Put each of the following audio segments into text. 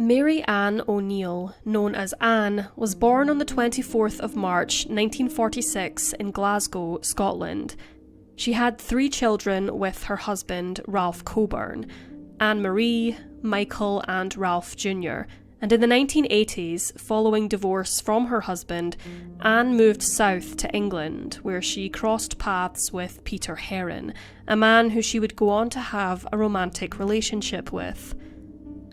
Mary Ann O'Neill, known as Anne, was born on the 24th of March 1946 in Glasgow, Scotland. She had 3 children with her husband, Ralph Coburn, Anne-Marie, Michael and Ralph Jr., and in the 1980s, following divorce from her husband, Anne moved south to England, where she crossed paths with Peter Heron, a man who she would go on to have a romantic relationship with.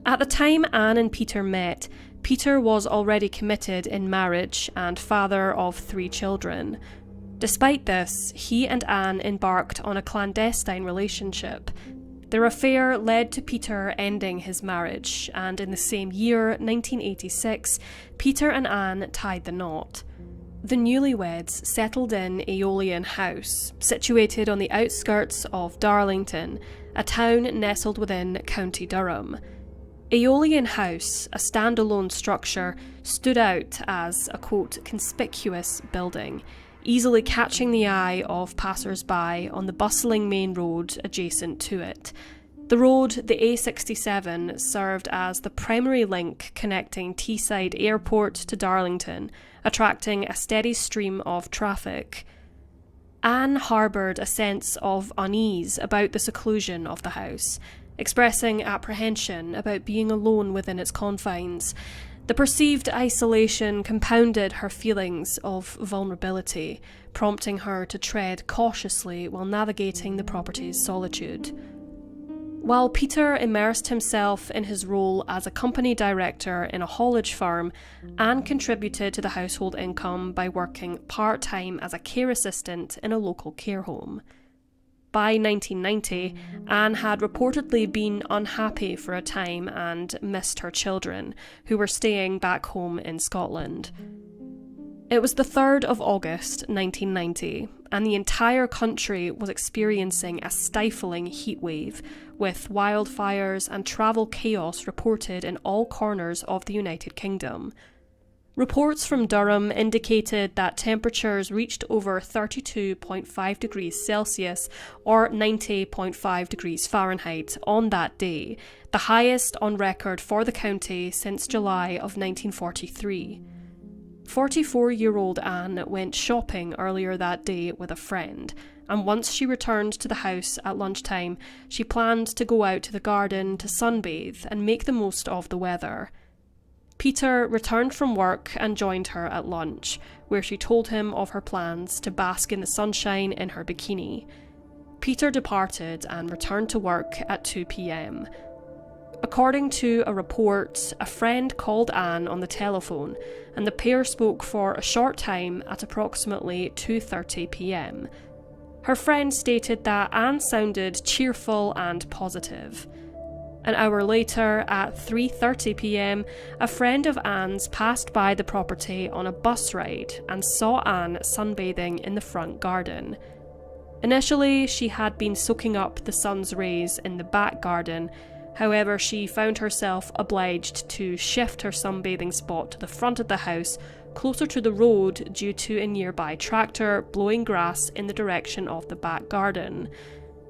At the time Anne and Peter met, Peter was already committed in marriage and father of 3 children. Despite this, he and Anne embarked on a clandestine relationship. Their affair led to Peter ending his marriage, and in the same year, 1986, Peter and Anne tied the knot. The newlyweds settled in Aeolian House, situated on the outskirts of Darlington, a town nestled within County Durham. Aeolian House, a standalone structure, stood out as a, quote, conspicuous building, easily catching the eye of passers-by on the bustling main road adjacent to it. The road, the A67, served as the primary link connecting Teesside Airport to Darlington, attracting a steady stream of traffic. Anne harboured a sense of unease about the seclusion of the house, expressing apprehension about being alone within its confines. The perceived isolation compounded her feelings of vulnerability, prompting her to tread cautiously while navigating the property's solitude. While Peter immersed himself in his role as a company director in a haulage firm, Anne contributed to the household income by working part-time as a care assistant in a local care home. By 1990, Anne had reportedly been unhappy for a time and missed her children, who were staying back home in Scotland. It was the 3rd of August 1990, and the entire country was experiencing a stifling heatwave, with wildfires and travel chaos reported in all corners of the United Kingdom. Reports from Durham indicated that temperatures reached over 32.5 degrees Celsius or 90.5 degrees Fahrenheit on that day, the highest on record for the county since July of 1943. 44-year-old Anne went shopping earlier that day with a friend, and once she returned to the house at lunchtime, she planned to go out to the garden to sunbathe and make the most of the weather. Peter returned from work and joined her at lunch, where she told him of her plans to bask in the sunshine in her bikini. Peter departed and returned to work at 2 p.m. According to a report, a friend called Anne on the telephone, and the pair spoke for a short time at approximately 2:30 p.m. Her friend stated that Anne sounded cheerful and positive. An hour later, at 3:30 p.m, a friend of Anne's passed by the property on a bus ride and saw Anne sunbathing in the front garden. Initially, she had been soaking up the sun's rays in the back garden. However, she found herself obliged to shift her sunbathing spot to the front of the house, closer to the road due to a nearby tractor blowing grass in the direction of the back garden.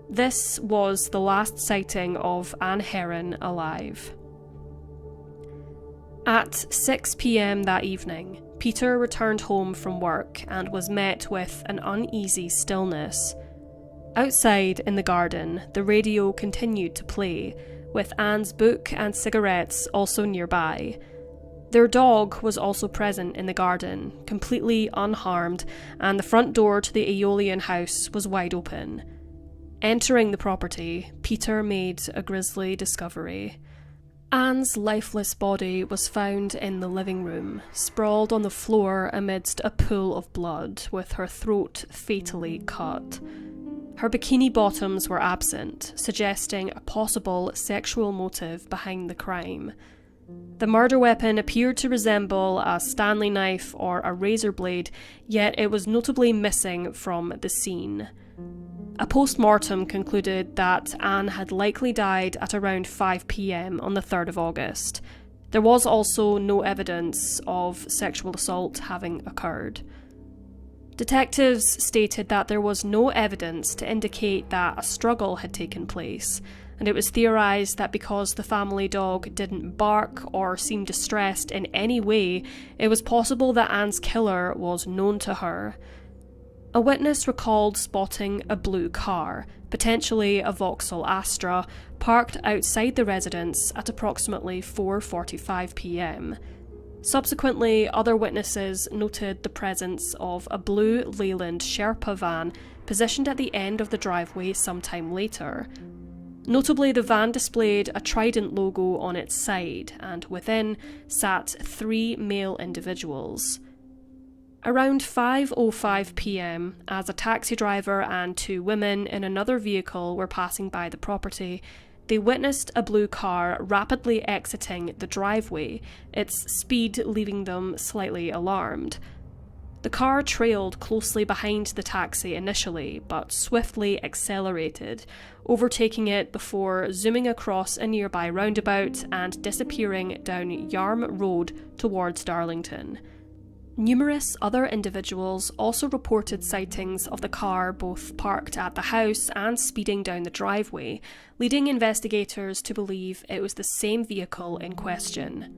This was the last sighting of Ann Heron alive. At 6 p.m. that evening, Peter returned home from work and was met with an uneasy stillness. Outside in the garden, the radio continued to play, with Anne's book and cigarettes also nearby. Their dog was also present in the garden, completely unharmed, and the front door to the Aeolian house was wide open. Entering the property, Peter made a grisly discovery. Anne's lifeless body was found in the living room, sprawled on the floor amidst a pool of blood, with her throat fatally cut. Her bikini bottoms were absent, suggesting a possible sexual motive behind the crime. The murder weapon appeared to resemble a Stanley knife or a razor blade, yet it was notably missing from the scene. A post-mortem concluded that Anne had likely died at around 5 p.m. on the 3rd of August. There was also no evidence of sexual assault having occurred. Detectives stated that there was no evidence to indicate that a struggle had taken place, and it was theorised that because the family dog didn't bark or seem distressed in any way, it was possible that Ann's killer was known to her. A witness recalled spotting a blue car, potentially a Vauxhall Astra, parked outside the residence at approximately 4:45 p.m. Subsequently, other witnesses noted the presence of a blue Leyland Sherpa van positioned at the end of the driveway sometime later. Notably, the van displayed a Trident logo on its side, and within sat 3 male individuals. Around 5:05 p.m, as a taxi driver and 2 women in another vehicle were passing by the property, they witnessed a blue car rapidly exiting the driveway, its speed leaving them slightly alarmed. The car trailed closely behind the taxi initially, but swiftly accelerated, overtaking it before zooming across a nearby roundabout and disappearing down Yarm Road towards Darlington. Numerous other individuals also reported sightings of the car both parked at the house and speeding down the driveway, leading investigators to believe it was the same vehicle in question.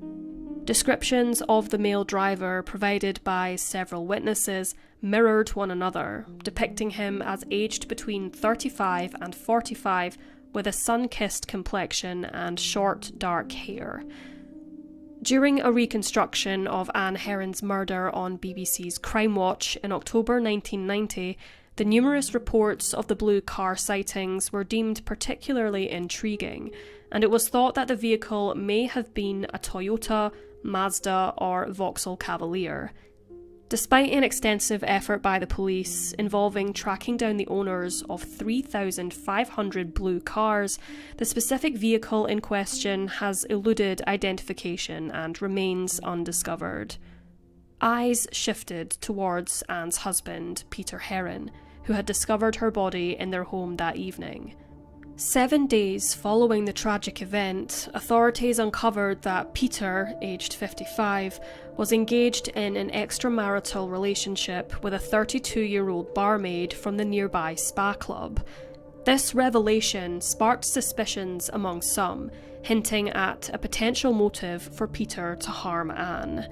Descriptions of the male driver provided by several witnesses mirrored one another, depicting him as aged between 35 and 45 with a sun-kissed complexion and short, dark hair. During a reconstruction of Ann Heron's murder on BBC's Crimewatch in October 1990, the numerous reports of the blue car sightings were deemed particularly intriguing, and it was thought that the vehicle may have been a Toyota, Mazda, or Vauxhall Cavalier. Despite an extensive effort by the police involving tracking down the owners of 3,500 blue cars, the specific vehicle in question has eluded identification and remains undiscovered. Eyes shifted towards Ann's husband, Peter Heron, who had discovered her body in their home that evening. 7 days following the tragic event, authorities uncovered that Peter, aged 55, was engaged in an extramarital relationship with a 32-year-old barmaid from the nearby spa club. This revelation sparked suspicions among some, hinting at a potential motive for Peter to harm Ann.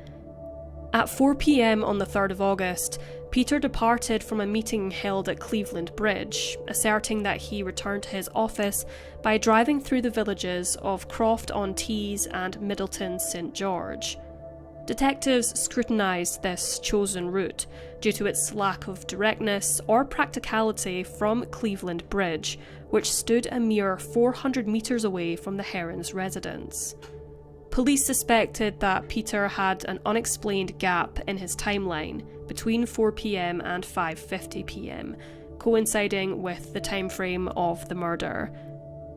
At 4 p.m. on the 3rd of August, Peter departed from a meeting held at Cleveland Bridge, asserting that he returned to his office by driving through the villages of Croft-on-Tees and Middleton St. George. Detectives scrutinised this chosen route due to its lack of directness or practicality from Cleveland Bridge, which stood a mere 400 metres away from the Herons' residence. Police suspected that Peter had an unexplained gap in his timeline between 4 p.m. and 5:50 p.m, coinciding with the time frame of the murder.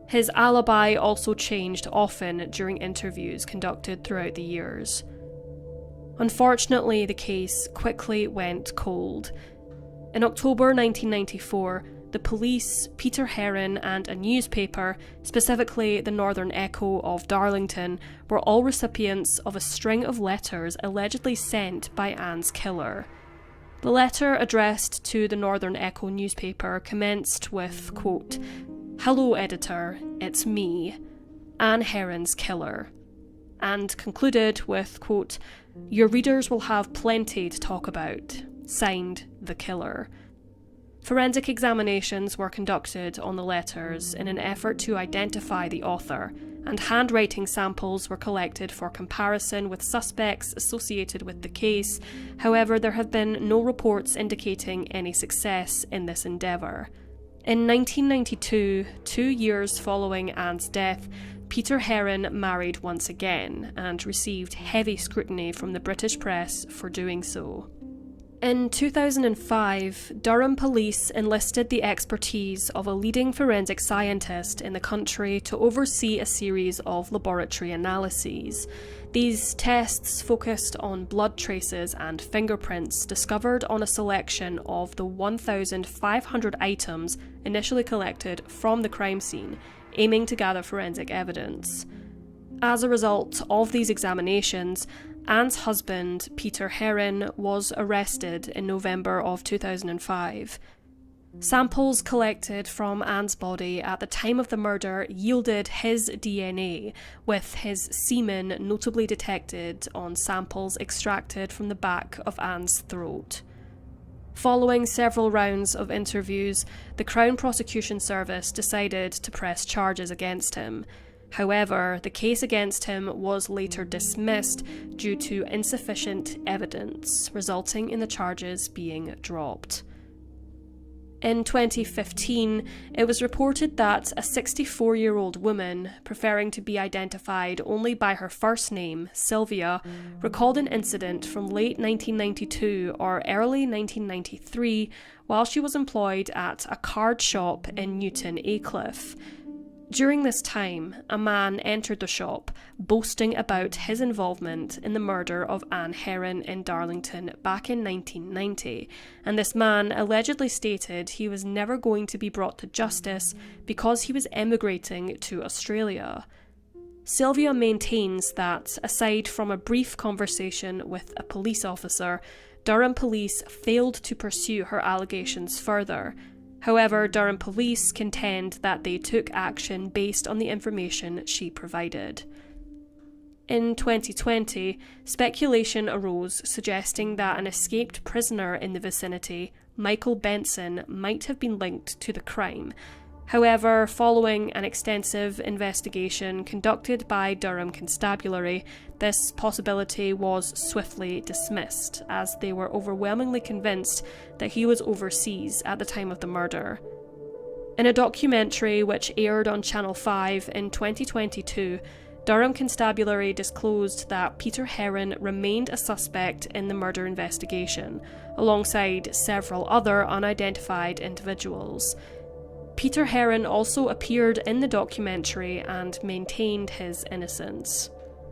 His alibi also changed often during interviews conducted throughout the years. Unfortunately, the case quickly went cold. In October 1994, the police, Peter Heron, and a newspaper, specifically the Northern Echo of Darlington, were all recipients of a string of letters allegedly sent by Ann's killer. The letter addressed to the Northern Echo newspaper commenced with, quote, "Hello editor, it's me, Ann Heron's killer," and concluded with, quote, "Your readers will have plenty to talk about. Signed, the killer." Forensic examinations were conducted on the letters in an effort to identify the author, and handwriting samples were collected for comparison with suspects associated with the case. However, there have been no reports indicating any success in this endeavour. In 1992, 2 years following Ann's death, Peter Heron married once again and received heavy scrutiny from the British press for doing so. In 2005, Durham police enlisted the expertise of a leading forensic scientist in the country to oversee a series of laboratory analyses. These tests focused on blood traces and fingerprints discovered on a selection of the 1,500 items initially collected from the crime scene, aiming to gather forensic evidence. As a result of these examinations, Ann's husband, Peter Heron, was arrested in November of 2005. Samples collected from Ann's body at the time of the murder yielded his DNA, with his semen notably detected on samples extracted from the back of Ann's throat. Following several rounds of interviews, the Crown Prosecution Service decided to press charges against him. However, the case against him was later dismissed due to insufficient evidence, resulting in the charges being dropped. In 2015, it was reported that a 64-year-old woman, preferring to be identified only by her first name, Sylvia, recalled an incident from late 1992 or early 1993 while she was employed at a card shop in Newton Aycliffe. During this time, a man entered the shop, boasting about his involvement in the murder of Ann Heron in Darlington back in 1990, and this man allegedly stated he was never going to be brought to justice because he was emigrating to Australia. Sylvia maintains that, aside from a brief conversation with a police officer, Durham police failed to pursue her allegations further. However, Durham police contend that they took action based on the information she provided. In 2020, speculation arose suggesting that an escaped prisoner in the vicinity, Michael Benson, might have been linked to the crime. However, following an extensive investigation conducted by Durham Constabulary, this possibility was swiftly dismissed, as they were overwhelmingly convinced that he was overseas at the time of the murder. In a documentary which aired on Channel 5 in 2022, Durham Constabulary disclosed that Peter Heron remained a suspect in the murder investigation, alongside several other unidentified individuals. Peter Heron also appeared in the documentary and maintained his innocence.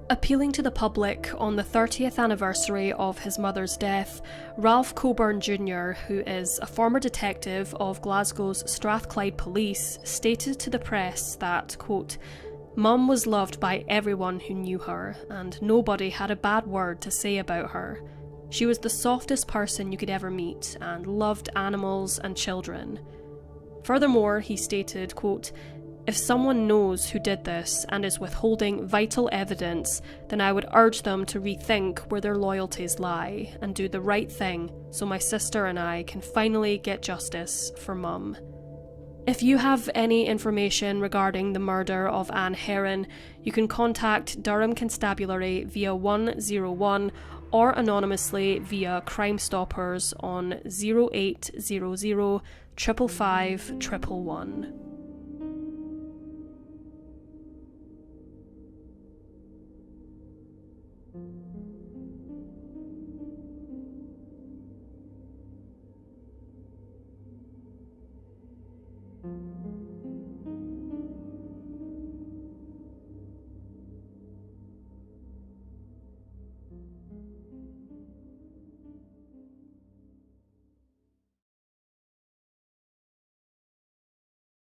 Appealing to the public on the 30th anniversary of his mother's death, Ralph Coburn Jr., who is a former detective of Glasgow's Strathclyde Police, stated to the press that, quote, "Mum was loved by everyone who knew her, and nobody had a bad word to say about her. She was the softest person you could ever meet, and loved animals and children." Furthermore, he stated, quote, "If someone knows who did this and is withholding vital evidence, then I would urge them to rethink where their loyalties lie and do the right thing so my sister and I can finally get justice for Mum." If you have any information regarding the murder of Ann Heron, you can contact Durham Constabulary via 101 or anonymously via Crimestoppers on 0800 555 111.